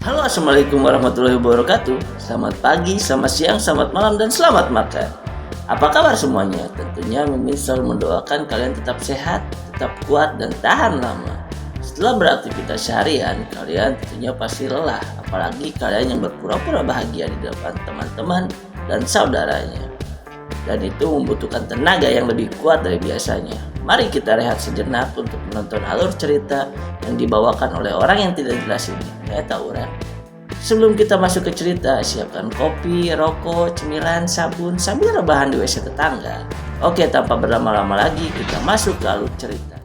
Halo, assalamualaikum warahmatullahi wabarakatuh. Selamat pagi, selamat siang, selamat malam, dan selamat makan. Apa kabar semuanya? Tentunya Mimin selalu mendoakan kalian tetap sehat, tetap kuat, dan tahan lama. Setelah beraktivitas seharian, kalian tentunya pasti lelah, apalagi kalian yang berpura-pura bahagia di depan teman-teman dan saudaranya. Dan itu membutuhkan tenaga yang lebih kuat dari biasanya. Mari kita rehat sejenak untuk menonton alur cerita yang dibawakan oleh orang yang tidak jelas ini. Tahu orang. Sebelum kita masuk ke cerita, siapkan kopi, rokok, cemilan, sabun, sambil rebahan di WC tetangga. Oke, tanpa berlama-lama lagi, kita masuk ke alur cerita.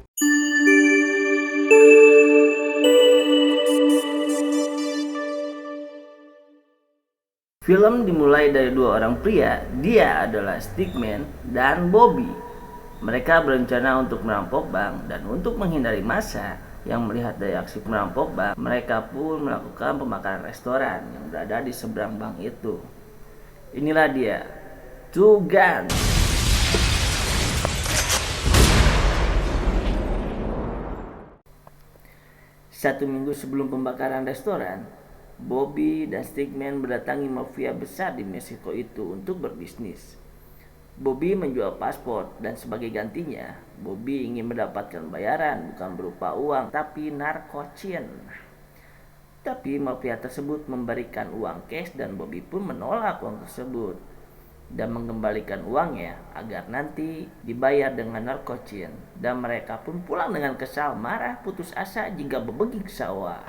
Film dimulai dari dua orang pria, dia adalah Stickman dan Bobby. Mereka berencana untuk merampok bank dan untuk menghindari massa yang melihat dari aksi merampok bank, mereka pun melakukan pembakaran restoran yang berada di seberang bank itu. Inilah dia, Two Guns. Satu minggu sebelum pembakaran restoran, Bobby dan Stickman berdatangi mafia besar di Meksiko itu untuk berbisnis. Bobby menjual paspor dan sebagai gantinya, Bobby ingin mendapatkan bayaran bukan berupa uang tapi narkotin. Tapi mafia tersebut memberikan uang cash dan Bobby pun menolak uang tersebut dan mengembalikan uangnya agar nanti dibayar dengan narkotin. Dan mereka pun pulang dengan kesal, marah, putus asa jika berbagi ke sawah.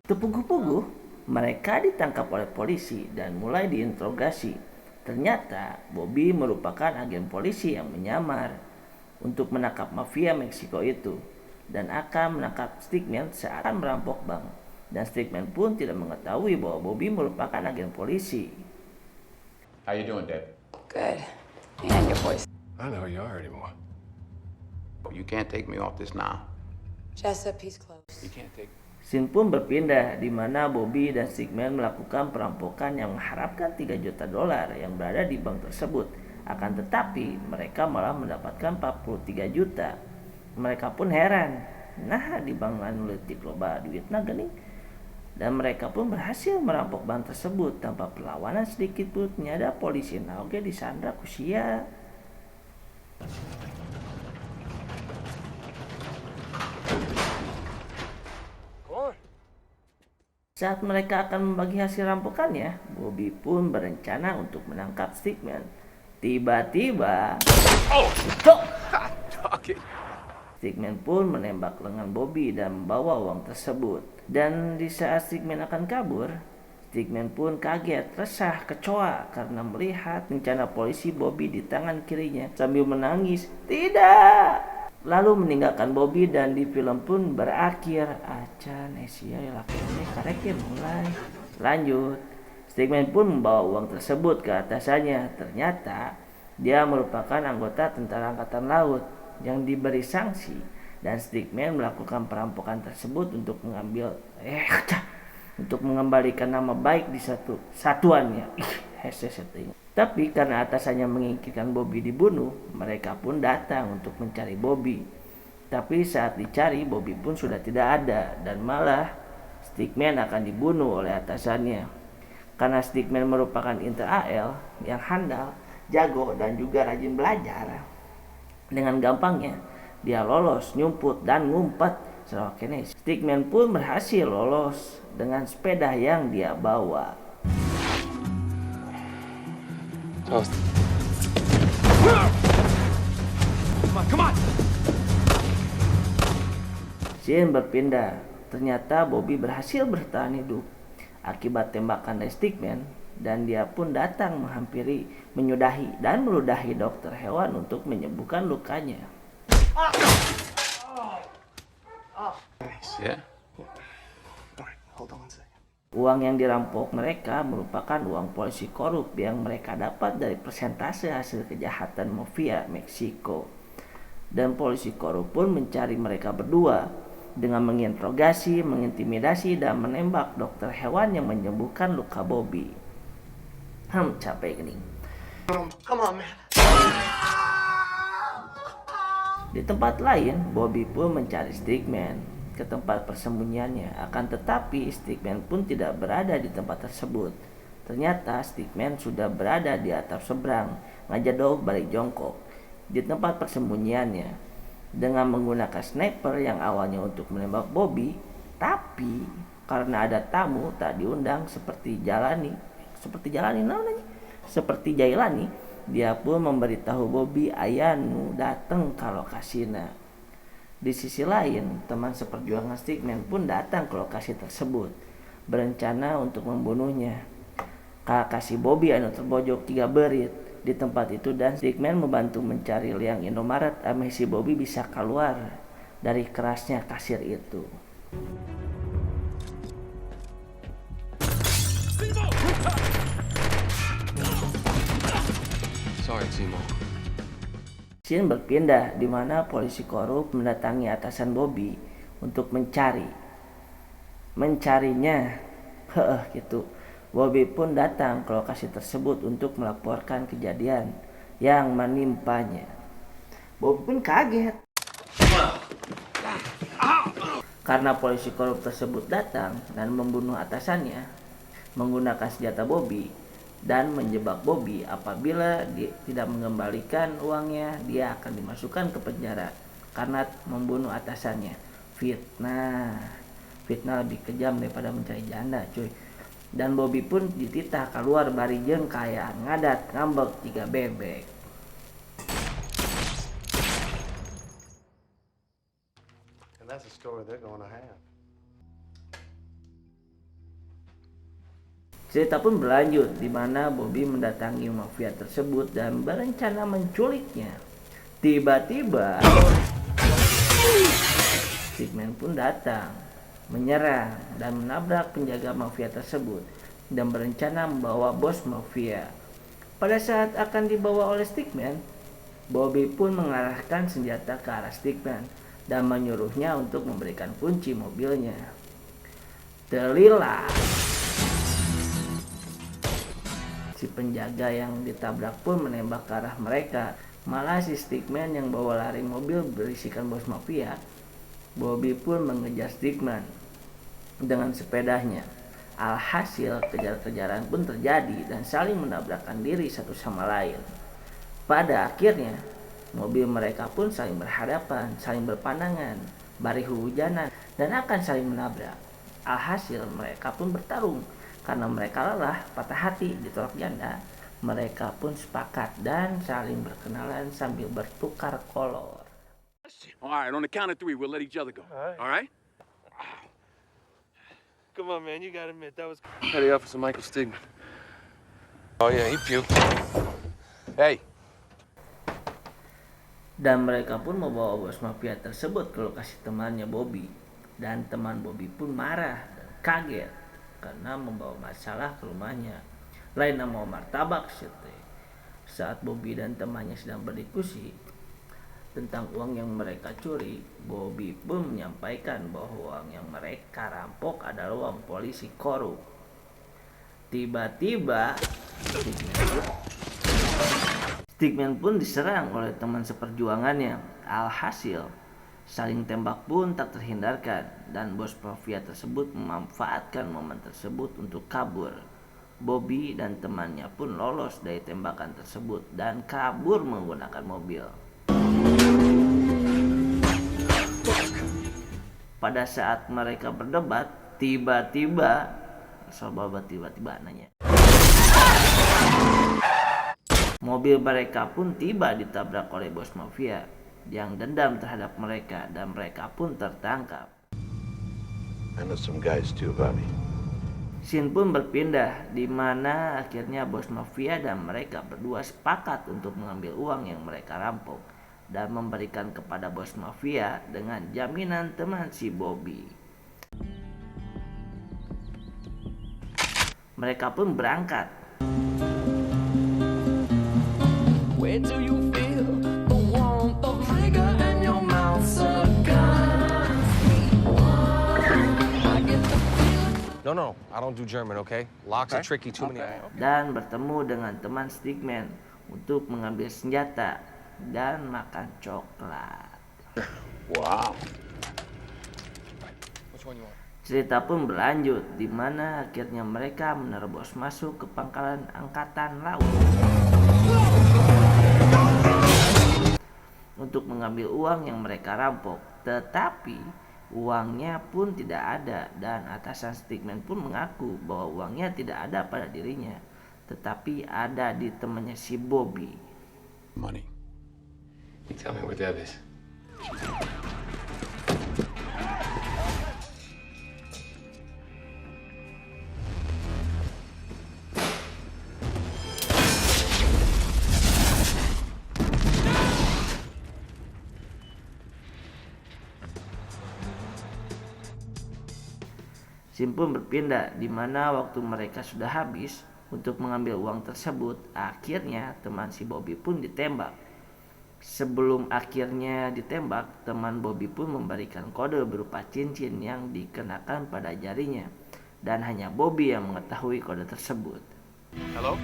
Terpuguh-puguh, mereka ditangkap oleh polisi dan mulai diinterogasi. Ternyata Bobby merupakan agen polisi yang menyamar untuk menangkap mafia Meksiko itu dan akan menangkap Stickman saat merampok bank. Dan Stickman pun tidak mengetahui bahwa Bobby merupakan agen polisi. How you doing, Dad? Good. And your voice. I don't know who you are anymore. You can't take me off this now. Jessup, he's close. You can't take. Scene pun berpindah di mana Bobby dan Stickman melakukan perampokan yang mengharapkan $3 juta yang berada di bank tersebut. Akan tetapi mereka malah mendapatkan 43 juta. Mereka pun heran. Nah, di bank analitik loba duitna geuning. Dan mereka pun berhasil merampok bank tersebut tanpa perlawanan sedikit pun. Nyada polisi naoge disandra ku sia. Saat mereka akan membagi hasil rampokannya, Bobby pun berencana untuk menangkap Stickman. Tiba-tiba, Stickman pun menembak lengan Bobby dan membawa uang tersebut. Dan di saat Stickman akan kabur, Stickman pun kaget, resah, kecoa karena melihat rencana polisi Bobby di tangan kirinya sambil menangis. Tidak! Lalu meninggalkan Bobby dan di film pun berakhir. Acan Asia lakinya karek mulai. Lanjut, Stickman pun membawa uang tersebut ke atasannya. Ternyata dia merupakan anggota tentara angkatan laut yang diberi sanksi dan Stickman melakukan perampokan tersebut untuk mengembalikan nama baik di satuannya. Tapi karena atasannya menginginkan Bobby dibunuh, mereka pun datang untuk mencari Bobby. Tapi saat dicari, Bobby pun sudah tidak ada dan malah Stickman akan dibunuh oleh atasannya. Karena Stickman merupakan inter AL yang handal, jago dan juga rajin belajar. Dengan gampangnya dia lolos, nyumput dan ngumpet. Stickman pun berhasil lolos dengan sepeda yang dia bawa. Come on! Scene berpindah. Ternyata Bobby berhasil bertahan hidup akibat tembakan dari Stickman dan dia pun datang menghampiri, menyudahi dan meludahi dokter hewan untuk menyembuhkan lukanya. Yeah. Alright, hold on one second. Uang yang dirampok mereka merupakan uang polisi korup yang mereka dapat dari persentase hasil kejahatan mafia Meksiko. Dan polisi korup pun mencari mereka berdua dengan menginterogasi, mengintimidasi, dan menembak dokter hewan yang menyembuhkan luka Bobby. Capek gini. Come on, man. Di tempat lain, Bobby pun mencari Stickman ke tempat persembunyiannya. Akan tetapi Stickman pun tidak berada di tempat tersebut. Ternyata Stickman sudah berada di atap seberang, ngajadok balik jongkok di tempat persembunyiannya dengan menggunakan sniper yang awalnya untuk menembak Bobby, tapi karena ada tamu tak diundang seperti Jailani, dia pun memberitahu Bobby ayanu datang ke lokasinya. Di sisi lain, teman seperjuangan Stickman pun datang ke lokasi tersebut, berencana untuk membunuhnya. Kakak si Bobby anu terbojok 3 berit di tempat itu dan Stickman membantu mencari liang Indomaret ame si Bobby bisa keluar dari kerasnya kasir itu. Sorry, Timo. Scene berpindah di mana polisi korup mendatangi atasan Bobby untuk mencarinya. Gitu. Bobby pun datang ke lokasi tersebut untuk melaporkan kejadian yang menimpanya. Bobby pun kaget karena polisi korup tersebut datang dan membunuh atasannya menggunakan senjata Bobby dan menjebak Bobby. Apabila dia tidak mengembalikan uangnya, dia akan dimasukkan ke penjara karena membunuh atasannya. Fitnah lebih kejam daripada mencari janda, cuy. Dan Bobby pun dititah keluar bari jeung kaya ngadat ngambek 3 bebek. And that's a story they're going to have. Cerita pun berlanjut di mana Bobby mendatangi mafia tersebut dan berencana menculiknya. Tiba-tiba Stickman pun datang, menyerang dan menabrak penjaga mafia tersebut dan berencana membawa bos mafia. Pada saat akan dibawa oleh Stickman, Bobby pun mengarahkan senjata ke arah Stickman dan menyuruhnya untuk memberikan kunci mobilnya. Terlilah, si penjaga yang ditabrak pun menembak ke arah mereka. Malah si Stickman yang bawa lari mobil berisikan bos mafia, Bobby pun mengejar Stickman dengan sepedanya. Alhasil kejar-kejaran pun terjadi dan saling menabrakkan diri satu sama lain. Pada akhirnya mobil mereka pun saling berhadapan, saling berpandangan, bari hujanan dan akan saling menabrak. Alhasil mereka pun bertarung. Karena mereka lelah, patah hati, ditolak janda, mereka pun sepakat dan saling berkenalan sambil bertukar kolor. All right, on the count of 3, we'll let each other go. All right? Come on, man. You gotta admit, that was... How do you offer some Michael Stigman? Oh, yeah, he puked. Hey. Dan mereka pun membawa bos mafia tersebut ke lokasi temannya Bobby. Dan teman Bobby pun marah dan kaget karena membawa masalah ke rumahnya. Lain nama martabak sete. Saat Bobby dan temannya sedang berdiskusi tentang uang yang mereka curi, Bobby pun menyampaikan bahwa uang yang mereka rampok adalah uang polisi korup. Tiba-tiba Stickman pun diserang oleh teman seperjuangannya. Alhasil saling tembak pun tak terhindarkan dan bos mafia tersebut memanfaatkan momen tersebut untuk kabur. Bobby dan temannya pun lolos dari tembakan tersebut dan kabur menggunakan mobil. Pada saat mereka berdebat, tiba-tiba nanya. Mobil mereka pun tiba ditabrak oleh bos mafia yang dendam terhadap mereka dan mereka pun tertangkap. I know some guys too, Bobby. Scene pun berpindah di mana akhirnya bos mafia dan mereka berdua sepakat untuk mengambil uang yang mereka rampok dan memberikan kepada bos mafia dengan jaminan teman si Bobby. Mereka pun berangkat. Where do you feel the warmth of trigger and your mouth's a gun? I get the feeling. No, I don't do German, okay? Locks are tricky, too many... Dan bertemu dengan teman Stickman untuk mengambil senjata dan makan coklat. Wow. Cerita pun berlanjut di mana akhirnya mereka menerobos masuk ke pangkalan angkatan laut untuk mengambil uang yang mereka rampok. Tetapi uangnya pun tidak ada dan atasan Stickman pun mengaku bahwa uangnya tidak ada pada dirinya, tetapi ada di temannya si Bobby. Money. Tell me where Deb is. Scene pun berpindah di mana waktu mereka sudah habis untuk mengambil uang tersebut, akhirnya teman si Bobby pun ditembak. Sebelum akhirnya ditembak, teman Bobby pun memberikan kode berupa cincin yang dikenakan pada jarinya, dan hanya Bobby yang mengetahui kode tersebut. Hello?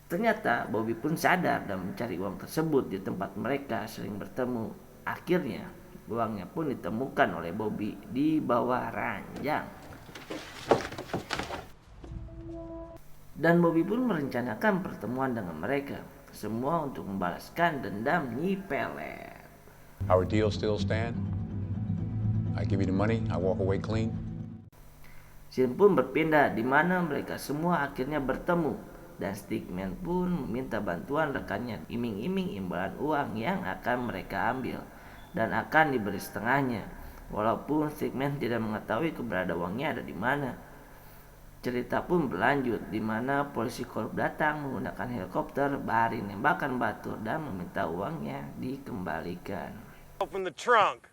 Ternyata Bobby pun sadar dan mencari uang tersebut di tempat mereka sering bertemu. Akhirnya uangnya pun ditemukan oleh Bobby di bawah ranjang. Dan Bobby pun merencanakan pertemuan dengan mereka, semua untuk membalaskan dendam Nyi Pelet. Our deal still stand? I give you the money, I walk away clean. Scene pun berpindah di mana mereka semua akhirnya bertemu. Dan Stickman pun meminta bantuan rekannya iming-iming imbalan uang yang akan mereka ambil dan akan diberi setengahnya, walaupun Stickman tidak mengetahui keberadaan uangnya ada di mana. Cerita pun berlanjut di mana polisi korup datang menggunakan helikopter, bari nembakan batu dan meminta uangnya dikembalikan. Open the trunk.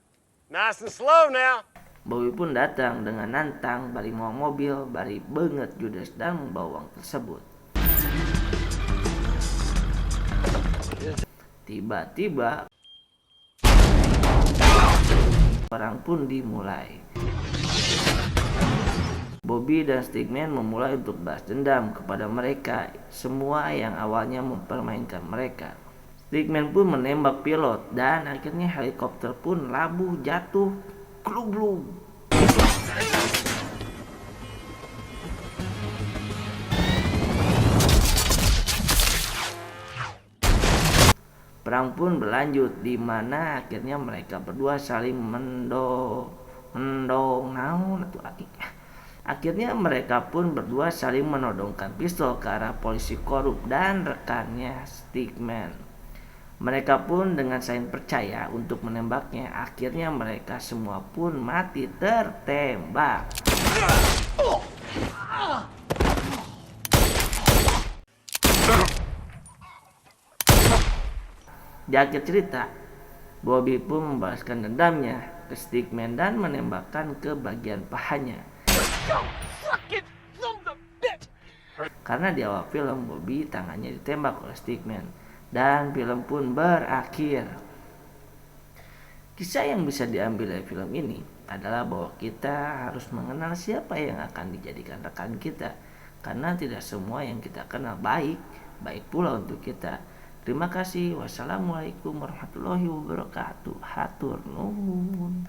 Nice and slow now. Bobby pun datang dengan nantang, bari mau mobil, bari banget judes dan membawa uang tersebut. Tiba-tiba perang pun dimulai. Bobby dan Stickman memulai untuk balas dendam kepada mereka semua yang awalnya mempermainkan mereka. Stickman pun menembak pilot dan akhirnya helikopter pun labuh jatuh. Glug-glug. Perang pun berlanjut di mana akhirnya mereka berdua saling Akhirnya mereka pun berdua saling menodongkan pistol ke arah polisi korup dan rekannya Stickman. Mereka pun dengan saling percaya untuk menembaknya. Akhirnya mereka semua pun mati tertembak. Di akhir cerita, Bobby pun membalaskan dendamnya ke Stickman dan menembakkan ke bagian pahanya. Karena di awal film Bobby tangannya ditembak oleh Stickman dan film pun berakhir. Kisah yang bisa diambil dari film ini adalah bahwa kita harus mengenal siapa yang akan dijadikan rekan kita, karena tidak semua yang kita kenal baik pula untuk kita. Terima kasih. Wassalamualaikum warahmatullahi wabarakatuh. Hatur nuhun.